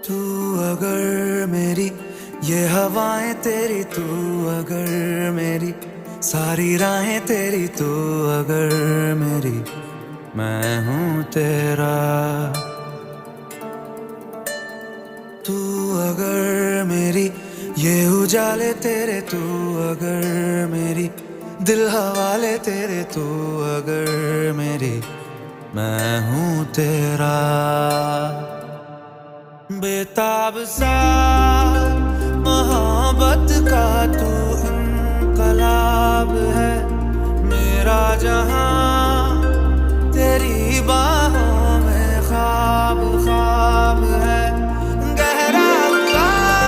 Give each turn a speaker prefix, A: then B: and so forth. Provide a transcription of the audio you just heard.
A: तू अगर मेरी ये हवाएं तेरी, तू अगर मेरी सारी राहें तेरी, तू अगर मेरी मैं हूँ तेरा। तू अगर मेरी ये उजाले तेरे, तू अगर मेरी दिल हवाले तेरे, तू अगर मेरी मैं हूँ तेरा। बेताब सा मोहब्बत का तू इनकलाब है, मेरा जहां तेरी बात